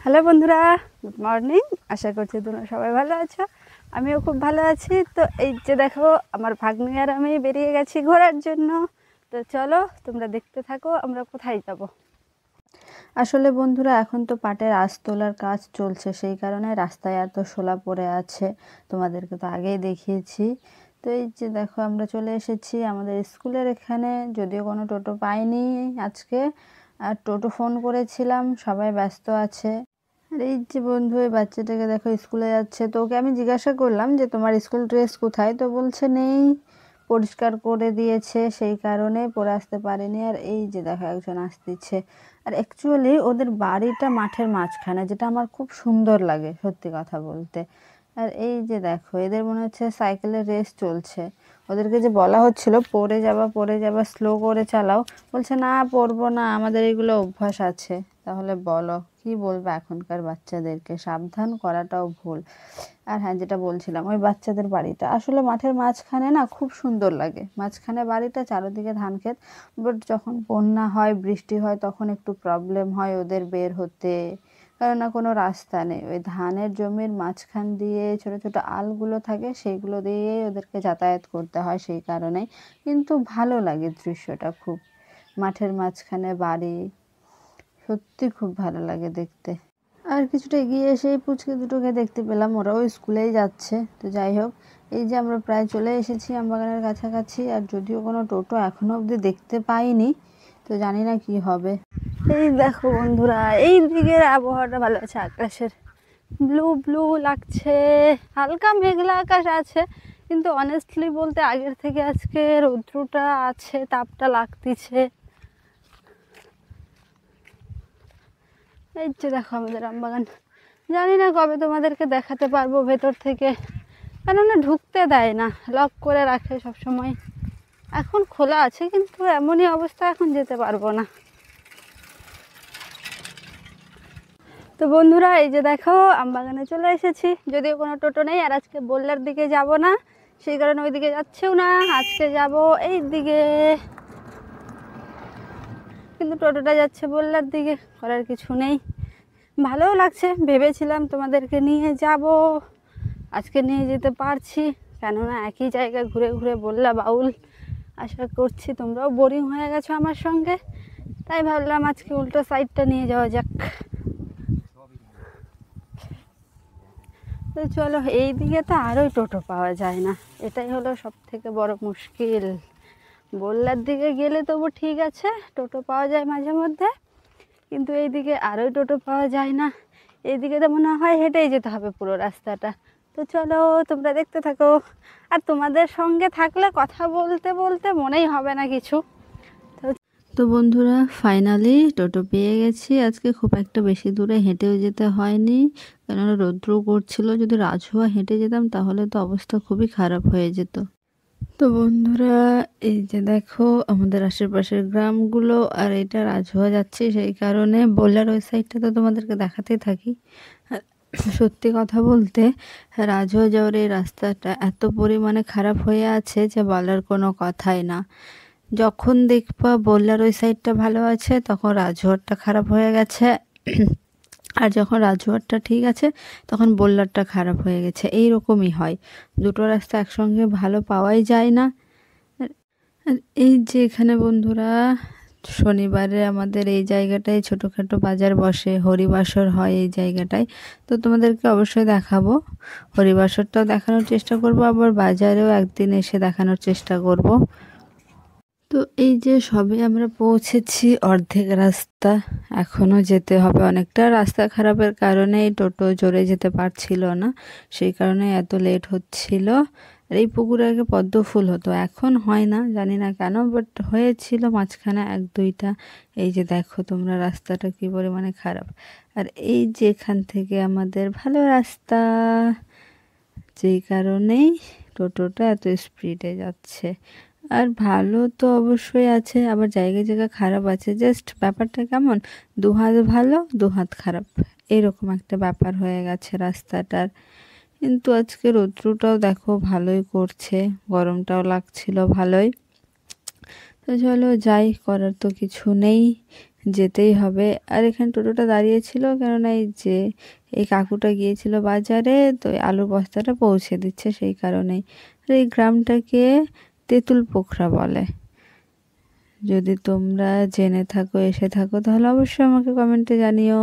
Hello বন্ধুরা, good morning. আশা করছি তোমরা সবাই ভালো আছো, আমিও খুব ভালো আছি। তো এই যে দেখো, আমার ভাগ্নি আর আমি বেরিয়ে গেছি ঘোরার জন্য। তো চলো তোমরা দেখতে থাকো আমরা কোথায় যাব। আসলে বন্ধুরা, এখন তো পাটের আঁশ তোলার কাজ চলছে, সেই কারণে রাস্তায় এত শোলা পড়ে আছে। তোমাদেরকে তো আগেই দেখিয়েছি। তো এই যে দেখো, আমরা চলে এসেছি আমাদের স্কুলের এখানে। যদিও কোনো টোটো পাইনি আজকে, আর টোটো ফোন করেছিলাম, সবাই ব্যস্ত আছে। আর এই যে বন্ধু, এই বাচ্চাটাকে দেখো স্কুলে যাচ্ছে। তো ওকে আমি জিজ্ঞাসা করলাম যে তোমার স্কুল ড্রেস কোথায়, তো বলছে নেই, পরিষ্কার করে দিয়েছে, সেই কারণে পরে আসতে পারেনি। আর এই যে দেখো একজন আসতেছে। আর অ্যাকচুয়ালি ওদের বাড়িটা মাঠের মাঝখানে, যেটা আমার খুব সুন্দর লাগে সত্যি কথা বলতে। আর এই যে দেখো, এদের মনে হচ্ছে সাইকেলের রেস চলছে। ওদেরকে যে বলা হচ্ছিল পড়ে যাবা স্লো করে চালাও, বলছে না পড়বো না, আমাদের এগুলো অভ্যাস আছে। তাহলে বলো কি বলবো, এখনকার বাচ্চাদেরকে সাবধান করাটাও ভুল। আর হ্যাঁ, যেটা বলছিলাম, ওই বাচ্চাদের বাড়িটা আসলে মাঠের মাঝখানে না, খুব সুন্দর লাগে মাঝখানে বাড়িটা, চারিদিকে ধান ক্ষেত। বাট যখন বন্যা হয়, বৃষ্টি হয়, তখন একটু প্রবলেম হয় ওদের বের হতে, কেননা কোনো রাস্তা নেই। ওই ধানের জমির মাঝখান দিয়ে ছোট ছোট আলগুলো থাকে, সেইগুলো দিয়েই ওদেরকে যাতায়াত করতে হয়, সেই কারণেই। কিন্তু ভালো লাগে দৃশ্যটা খুব, মাঠের মাঝখানে বাড়ি, সত্যি খুব ভালো লাগে দেখতে। আর কিছুটা এগিয়ে এসেই পুচকে দুটোকে দেখতে পেলাম, ওরাও স্কুলেই যাচ্ছে। তো যাই হোক, এই যে আমরা প্রায় চলে এসেছি আমবাগানের কাছাকাছি। আর যদিও কোনো টোটো এখনো অবধি দেখতে পাইনি, তো জানি না কি হবে। এই দেখো বন্ধুরা, এই দিকের আবহাওয়াটা ভালো আছে, আকাশের ব্লু ব্লু লাগছে, হালকা মেঘলা আকাশ আছে। কিন্তু অনেস্টলি বলতে আগের থেকে আজকে রৌদ্রটা আছে, তাপটা লাগতেছে। এই যে দেখো আমাদের আমবাগান, জানি না কবে তোমাদেরকে দেখাতে পারবো ভেতর থেকে, কেননা ঢুকতে দেয় না, লক করে রাখে সব সময়। এখন খোলা আছে, কিন্তু এমনই অবস্থা, এখন যেতে পারবো না। তো বন্ধুরা, এই যে দেখো আমবাগানে চলে এসেছি। যদিও কোনো টোটো নেই, আর আজকে বল্লার দিকে যাব না, সেই কারণে ওই দিকে যাচ্ছেও না। আজকে যাব এই দিকে, কিন্তু টোটোটা যাচ্ছে বল্লার দিকে, করার কিছু নেই। ভালোও লাগছে, ভেবেছিলাম তোমাদেরকে নিয়ে যাব, আজকে নিয়ে যেতে পারছি, কেননা একই জায়গায় ঘুরে ঘুরে বল্লা বাউল। আশা করছি তোমরাও বোরিং হয়ে গেছো আমার সঙ্গে, তাই ভাবলাম আজকে উল্টো সাইডটা নিয়ে যাওয়া যাক। তো চলো, এই দিকে তো আরোই টোটো পাওয়া যায় না, এটাই হলো সব থেকে বড় মুশকিল। বল্লার দিকে গেলে তবু ঠিক আছে, টোটো পাওয়া যায় মাঝে মধ্যে, কিন্তু এই দিকে আরোই টোটো পাওয়া যায় না। এইদিকে তো মনে হয় হেঁটেই যেতে হবে পুরো রাস্তাটা। তো চলো তোমরা দেখতে থাকো, আর তোমাদের সঙ্গে থাকলে কথা বলতে বলতে মনেই হবে না কিছু। তো বন্ধুরা, ফাইনালি টোটো পেয়ে গেছি। আজকে খুব একটা বেশি দূরে হেঁটেও যেতে হয়নি, কেননা রৌদ্র করছিল। যদি রাজহুয়া হেঁটে যেতাম তাহলে তো অবস্থা খুবই খারাপ হয়ে যেত। তো বন্ধুরা, এই যে দেখো আমাদের আশেপাশের গ্রামগুলো, আর এটা রাজহুয়া যাচ্ছে, সেই কারণে বলার ওই সাইডটা তো তোমাদেরকে দেখাতেই থাকি। আর সত্যি কথা বলতে, রাজহুয়া যাওয়ার এই রাস্তাটা এত পরিমাণে খারাপ হয়ে আছে যে বলার কোনো কথাই না। যখন দেখবা বললার ওই সাইডটা ভালো আছে, তখন রাজহুয়ারটা খারাপ হয়ে গেছে। আর যখন রাজহুয়ারটা ঠিক আছে, তখন বললারটা খারাপ হয়ে গেছে। এই রকমই হয়, দুটো রাস্তা একসঙ্গে ভালো পাওয়াই যায় না। আর এই যে এখানে বন্ধুরা, শনিবারে আমাদের এই জায়গাটায় ছোটোখাটো বাজার বসে, হরিবাসর হয় এই জায়গাটায়। তো তোমাদেরকে অবশ্যই দেখাবো, হরিবাসরটাও দেখানোর চেষ্টা করব, আবার বাজারেও একদিন এসে দেখানোর চেষ্টা করব। তো এই যে সবে আমরা পৌঁছেছি অর্ধেক রাস্তা, এখনও যেতে হবে অনেকটা। রাস্তা খারাপের কারণে টোটো জোরে যেতে পারছিল না, সেই কারণে এত লেট হচ্ছিল। আর এই পুকুরে আগে পদ্ম ফুল হতো, এখন হয় না, জানি না কেন, বাট হয়েছিল মাঝখানে এক দুইটা। এই যে দেখো তোমরা রাস্তাটা কী পরিমাণে খারাপ। আর এই যে এখান থেকে আমাদের ভালো রাস্তা, যেই কারণেই টোটোটা এত স্পিডে যাচ্ছে। আর ভালো তো অবশ্যই আছে, আবার জায়গায় জায়গায় খারাপ আছে। জাস্ট ব্যাপারটা কেমন, দু হাত ভালো দু হাত খারাপ, এরকম একটা ব্যাপার হয়ে গেছে রাস্তাটার। কিন্তু আজকে রৌদ্রটাও দেখো ভালোই করছে, গরমটাও লাগছিল ভালোই। তো চলো যাই, করার তো কিছু নেই, যেতেই হবে। আর এখানে টোটোটা দাঁড়িয়েছিল কেননা এই কাকুটা গিয়েছিল বাজারে, তো এই আলুর বস্তাটা পৌঁছে দিচ্ছে সেই কারণেই। আর এই গ্রামটাকে তেঁতুল পোখরা বলে। যদি তোমরা জেনে থাকো, এসে থাকো, তাহলে অবশ্যই আমাকে কমেন্টে জানিও।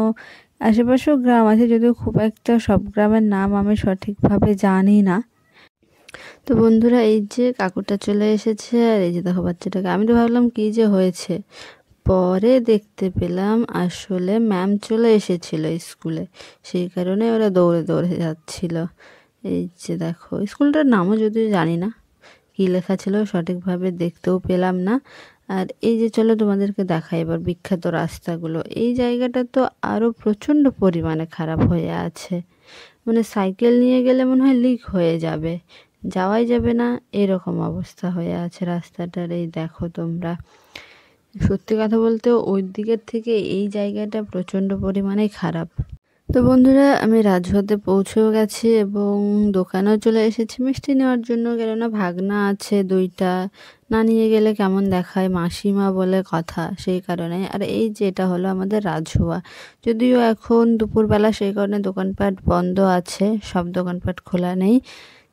আশেপাশেও গ্রাম আছে, যদিও খুব একটা সব গ্রামের নাম আমি সঠিকভাবে জানি না। তো বন্ধুরা, এই যে কাকুটা চলে এসেছে, আর এই যে দেখো বাচ্চাটাকে, আমি তো ভাবলাম কী যে হয়েছে, পরে দেখতে পেলাম আসলে ম্যাম চলে এসেছিল স্কুলে, সেই কারণে ওরা দৌড়ে দৌড়ে যাচ্ছিল। এই যে দেখো, স্কুলটার নামও যদিও জানি না কী লেখা ছিল, সঠিকভাবে দেখতেও পেলাম না। আর এই যে চলো তোমাদেরকে দেখাই এবার বিখ্যাত রাস্তাগুলো। এই জায়গাটা তো আরও প্রচণ্ড পরিমাণে খারাপ হয়ে আছে, মানে সাইকেল নিয়ে গেলে মনে হয় লিক হয়ে যাবে, যাওয়াই যাবে না, এরকম অবস্থা হয়ে আছে রাস্তাটার। এই দেখো তোমরা, সত্যি কথা বলতে ওই দিকের থেকে এই জায়গাটা প্রচণ্ড পরিমাণে খারাপ। তো বন্ধুরা, আমি রাজুয়াতে পৌঁছেও গেছি এবং দোকানেও চলে এসেছি মিষ্টি নেওয়ার জন্য, কেননা ভাগনা আছে দুইটা, না নিয়ে গেলে কেমন দেখায়, মাসিমা বলে কথা, সেই কারণে। আর এই যে এটা হলো আমাদের রাজুয়া, যদিও এখন দুপুরবেলা সেই কারণে দোকানপাট বন্ধ আছে, সব দোকানপাট খোলা নেই।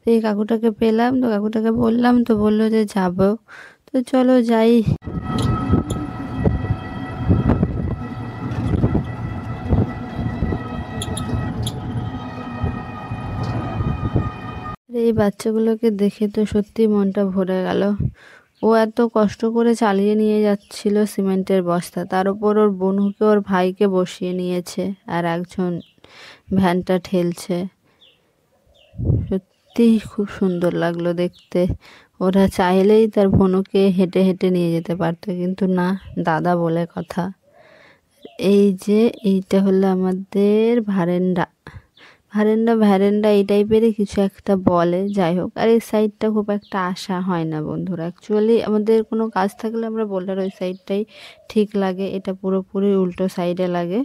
তো এই কাকুটাকে পেলাম, তো কাকুটাকে বললাম, তো বললো যে যাবো, তো চলো যাই। এই বাচ্চাগুলোকে দেখে তো সত্যি মনটা ভরে গেল। ও এত কষ্ট করে চালিয়ে নিয়ে যাচ্ছিল সিমেন্টের বস্তা, তার উপর ওর বোনকে ওর ভাইকে বসিয়ে নিয়েছে, আর একজন ভ্যানটা ঠেলছে। সত্যিই খুব সুন্দর লাগলো দেখতে। ওরা চাইলেই তার বোনকে হেঁটে হেঁটে নিয়ে যেতে পারতো, কিন্তু না, দাদা বলে কথা। এই যে এইটা হলো আমাদের ভারেন্ডা, ভ্যারেন্ডা এই টাইপেরই কিছু একটা বলে, যাই হোক। আর এই সাইডটা খুব একটা আসা হয় না বন্ধুরা, অ্যাকচুয়ালি আমাদের কোনো কাজ থাকলে আমরা বোল্ডার ওই সাইডটাই ঠিক লাগে, এটা পুরোপুরি উল্টো সাইডে লাগে,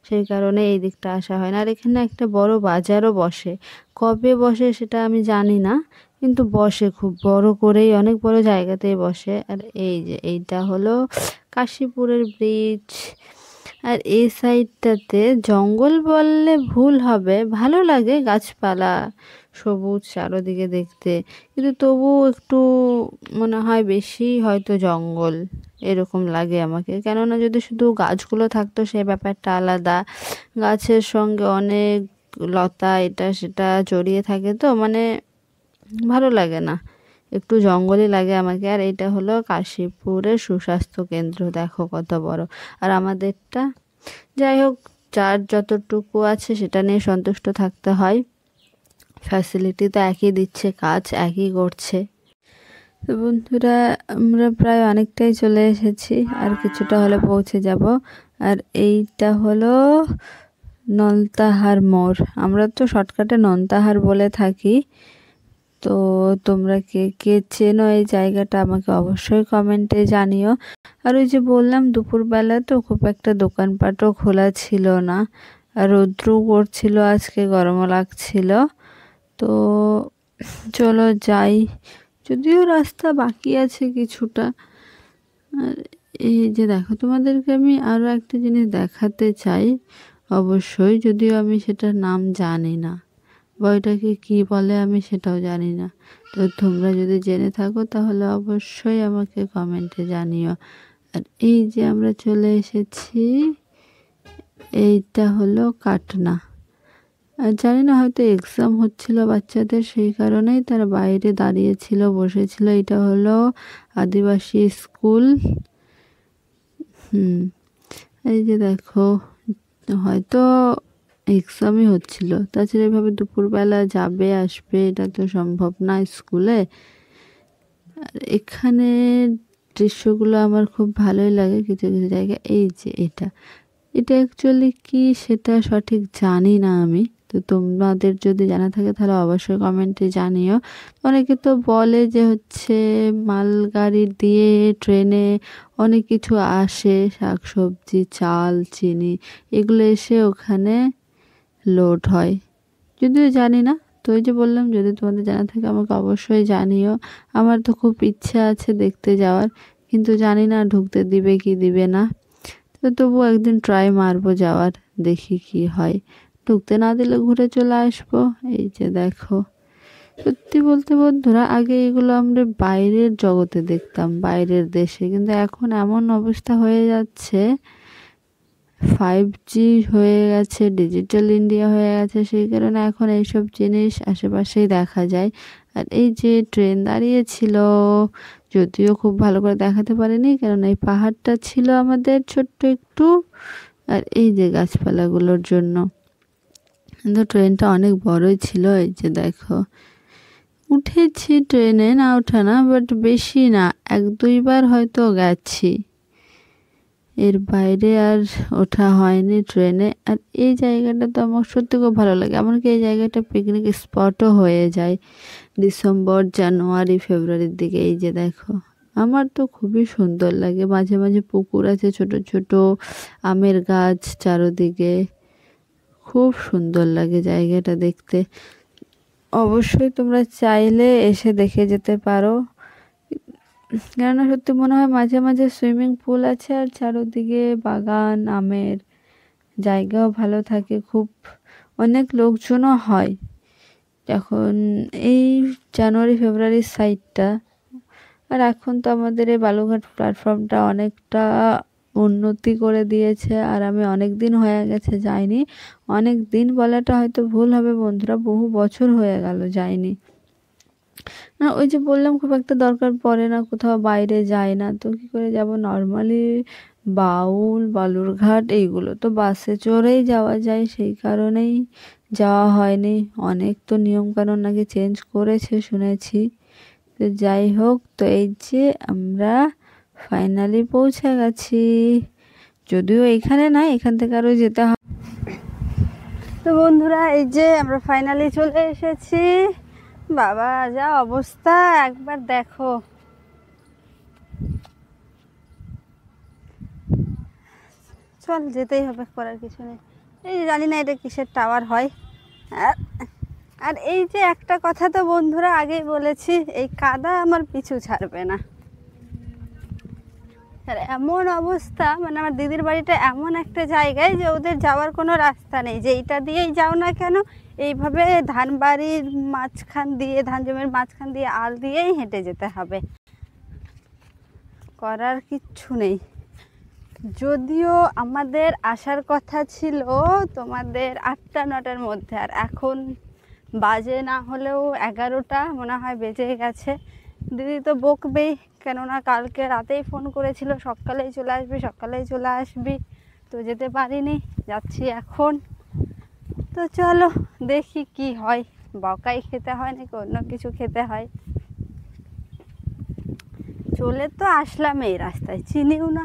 সেই কারণে এই দিকটা আসা হয় না। আর এখানে একটা বড় বাজারও বসে, কবে বসে সেটা আমি জানি না, কিন্তু বসে খুব বড় করেই, অনেক বড় জায়গাতেই বসে। আর এই যে এইটা হলো কাশীপুরের ব্রিজ। আর এই সাইডটাতে জঙ্গল বললে ভুল হবে, ভালো লাগে গাছপালা সবুজ চারোদিকে দেখতে, কিন্তু তবু একটু মনে হয় বেশি হয়তো জঙ্গল এরকম লাগে আমাকে, কেননা যদি শুধু গাছগুলো থাকতো সে ব্যাপারটা আলাদা, গাছের সঙ্গে অনেক লতা এটা সেটা জড়িয়ে থাকে, তো মানে ভালো লাগে না, একটু জঙ্গলই লাগে আমাকে। আর এটা হলো কাশীপুরের সুস্বাস্থ্য কেন্দ্র, দেখো কত বড়। আর আমাদেরটা, যাই হোক, যার যতটুকু আছে সেটা নিয়ে সন্তুষ্ট থাকতে হয়, ফ্যাসিলিটি তো একই দিচ্ছে, কাজ একই করছে। তো বন্ধুরা, আমরা প্রায় অনেকটাই চলে এসেছি, আর কিছুটা হলে পৌঁছে যাব। আর এইটা হলো নলতাহার মোড়, আমরা তো শর্টকাটে নলতাহার বলে থাকি। তো তোমরা কে কে চেনো এই জায়গাটা আমাকে অবশ্যই কমেন্টে জানিও। আর ওই যে বললাম দুপুরবেলা তো খুব একটা দোকানপাটও খোলা ছিল না, আর রৌদ্রও করছিল আজকে, গরমও লাগছিল। তো চলো যাই, যদিও রাস্তা বাকি আছে কিছুটা। আর এই যে দেখো, তোমাদেরকে আমি আরও একটা জিনিস দেখাতে চাই অবশ্যই, যদিও আমি সেটার নাম জানি না, বইটাকে কি বলে আমি সেটাও জানি না। তো তোমরা যদি জেনে থাকো তাহলে অবশ্যই আমাকে কমেন্টে জানিও। আর এই যে আমরা চলে এসেছি, এইটা হলো কাটনা। আর জানি না, হয়তো এক্সাম হচ্ছিল বাচ্চাদের, সেই কারণেই তারা বাইরে দাঁড়িয়েছিল, বসেছিল। এটা হলো আদিবাসী স্কুল। এই যে দেখো, হয়তো এক্সামই হচ্ছিল, তাছাড়া এভাবে দুপুরবেলা যাবে আসবে এটা তো সম্ভব না স্কুলে। আর এখানে দৃশ্যগুলো আমার খুব ভালোই লাগে কিছু কিছু জায়গায়। এই যে এটা অ্যাকচুয়ালি কি সেটা সঠিক জানি না আমি, তো তোমাদের যদি জানা থাকে তাহলে অবশ্যই কমেন্টে জানিও। অনেকে তো বলে যে হচ্ছে মালগাড়ি দিয়ে ট্রেনে অনেক কিছু আসে, শাকসবজি, চাল, চিনি, এগুলো এসে ওখানে লোড হয়, যদিও জানি না। তো ওই যে বললাম, যদি তোমাদের জানা থাকে আমাকে অবশ্যই জানিও। আমার তো খুব ইচ্ছা আছে দেখতে যাওয়ার, কিন্তু জানি না ঢুকতে দিবে কি দিবে না। তো তবুও একদিন ট্রাই মারবো যাওয়ার, দেখি কি হয়। ঢুকতে না দিলে ঘুরে চলে আসবো। এই যে দেখো, সত্যি বলতে বন্ধুরা, আগে এগুলো আমরা বাইরের জগতে দেখতাম, বাইরের দেশে, কিন্তু এখন এমন অবস্থা হয়ে যাচ্ছে, 5G হয়ে গেছে, ডিজিটাল ইন্ডিয়া হয়ে গেছে, সেই কারণে এখন এইসব জিনিস আশেপাশেই দেখা যায়। আর এই যে ট্রেন দাঁড়িয়েছিল, যদিও খুব ভালো করে দেখাতে পারিনি, কারণ এই পাহাড়টা ছিল আমাদের ছোট্ট একটু, আর এই যে গাছপালাগুলোর জন্য। কিন্তু ট্রেনটা অনেক বড়ই ছিল। এই যে দেখো, উঠেছি ট্রেনে, না ওঠা না, বাট বেশি না, 1-2 বার হয়তো গেছি, এর বাইরে আর ওঠা হয়নি ট্রেনে। আর এই জায়গাটা তো আমার সত্যি খুব ভালো লাগে, এমনকি এই জায়গাটা পিকনিক স্পটও হয়ে যায় ডিসেম্বর, জানুয়ারি, ফেব্রুয়ারির দিকে। এই যে দেখো, আমার তো খুবই সুন্দর লাগে। মাঝে মাঝে পুকুর আছে, ছোট ছোট আমের গাছ চারোদিকে, খুব সুন্দর লাগে জায়গাটা দেখতে। অবশ্যই তোমরা চাইলে এসে দেখে যেতে পারো, কেননা সত্যি মনে হয় মাঝে মাঝে সুইমিং পুল আছে আর চারোদিকে বাগান, আমের জায়গাও ভালো থাকে, খুব অনেক লোকজনও হয় এখন এই জানুয়ারি ফেব্রুয়ারির সাইডটা। আর এখন তো আমাদের এই বালুঘাট প্ল্যাটফর্মটা অনেকটা উন্নতি করে দিয়েছে, আর আমি অনেক দিন হয়ে গেছে যাইনি। অনেক দিন বলাটা হয়তো ভুল হবে বন্ধুরা, বহু বছর হয়ে গেল যাইনি। না, ওই যে বললাম খুব একটা দরকার পড়ে না, কোথাও বাইরে যায় না, তো কী করে যাব? নর্মালি বাউল, বালুরঘাট এইগুলো তো বাসে চড়েই যাওয়া যায়, সেই কারণেই যাওয়া হয়নি। অনেক তো নিয়মকানুন নাকি চেঞ্জ করেছে শুনেছি। তো যাই হোক, তো এই যে আমরা ফাইনালি পৌঁছে গেছি, যদিও এইখানে না, এখান থেকে আরও যেতে হয়। তো বন্ধুরা, এই যে আমরা ফাইনালি চলে এসেছি। বাবা, যা অবস্থা একবার দেখো। চল, যেতেই হবে, করার কিছু নেই। এই জানি না এটা কিসের টাওয়ার হয়। আর আর এই যে একটা কথা তো বন্ধুরা আগেই বলেছি, এই কাদা আমার পিছু ছাড়বে না। আর এমন অবস্থা, মানে আমার দিদির বাড়িটা এমন একটা জায়গায় যে ওদের যাওয়ার কোনো রাস্তা নেই, যে এইটা দিয়েই যাও না কেন, এইভাবে ধান বাড়ির মাঝখান দিয়ে, ধান জমির মাঝখান দিয়ে আল দিয়েই হেঁটে যেতে হবে, করার কিচ্ছু নেই। যদিও আমাদের আসার কথা ছিল তোমাদের 8টা-9টার মধ্যে, আর এখন বাজে না হলেও 11টা মনে হয় বেজে গেছে। দিদি তো বকবেই, কেননা কালকে রাতেই ফোন করেছিল সকালেই চলে আসবি, সকালেই চলে আসবি, তো যেতে পারিনি, যাচ্ছি এখন। তো চলো দেখি কি হয়, বকাই খেতে হয় নাকি অন্য কিছু খেতে হয়। চলে তো আসলাম এই রাস্তায়, চিনিও না।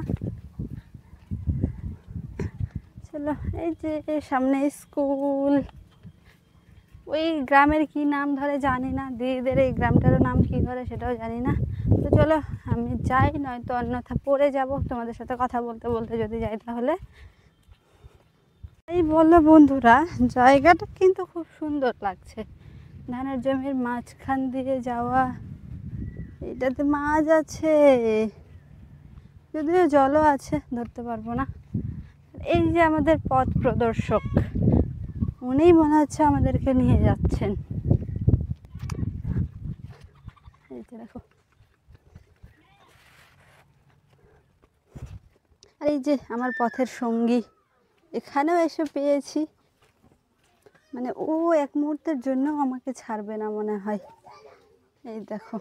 চলো, এই যে সামনে স্কুল, ওই গ্রামের কি নাম ধরে জানি না, দিদিদের এই গ্রামটারও নাম কি ধরে সেটাও জানি না। তো চলো আমি যাই, নয়তো অন্যথা পড়ে যাব তোমাদের সাথে কথা বলতে বলতে যদি যাই তাহলে। এই বলো বন্ধুরা, জায়গাটা কিন্তু খুব সুন্দর লাগছে, ধানের জমির মাঝখান দিয়ে যাওয়া, এইটাতে মাছ আছে, যদিও জলও আছে, ধরতে পারবো না। এই যে আমাদের পথ প্রদর্শক, উনিই মনে হচ্ছে আমাদেরকে নিয়ে যাচ্ছেন। এই যে দেখো, আর এই যে আমার পথের সঙ্গী, এখানেও এসে পেয়েছি, মানে ও এক মুহূর্তের জন্য আমাকে ছাড়বে না মনে হয়। এই দেখো,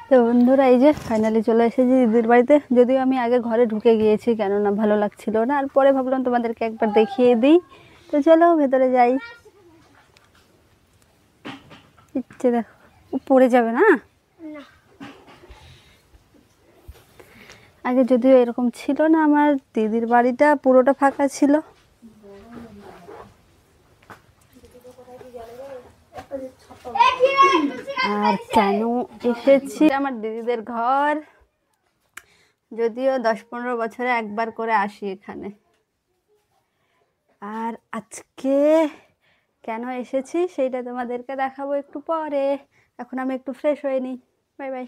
তো বন্ধুরা এই যে ফাইনালি চলে এসেছি দিদির বাড়িতে। যদিও আমি আগে ঘরে ঢুকে গিয়েছি, কেননা ভালো লাগছিল না, আর পরে ভাবলাম তোমাদেরকে একবার দেখিয়ে দিই। তো চলো ভেতরে যাই। ইচ্ছে দেখো, ও পড়ে যাবে না। আগে যদিও এরকম ছিল না, আমার দিদির বাড়িটা পুরোটা ফাঁকা ছিল। আর কেন এসেছি, আমার দিদিদের ঘর, যদিও 10-15 বছরে একবার করে আসি এখানে। আর আজকে কেন এসেছি সেইটা তোমাদেরকে দেখাবো একটু পরে। এখন আমি একটু ফ্রেশ হয়ে নিই। Bye bye.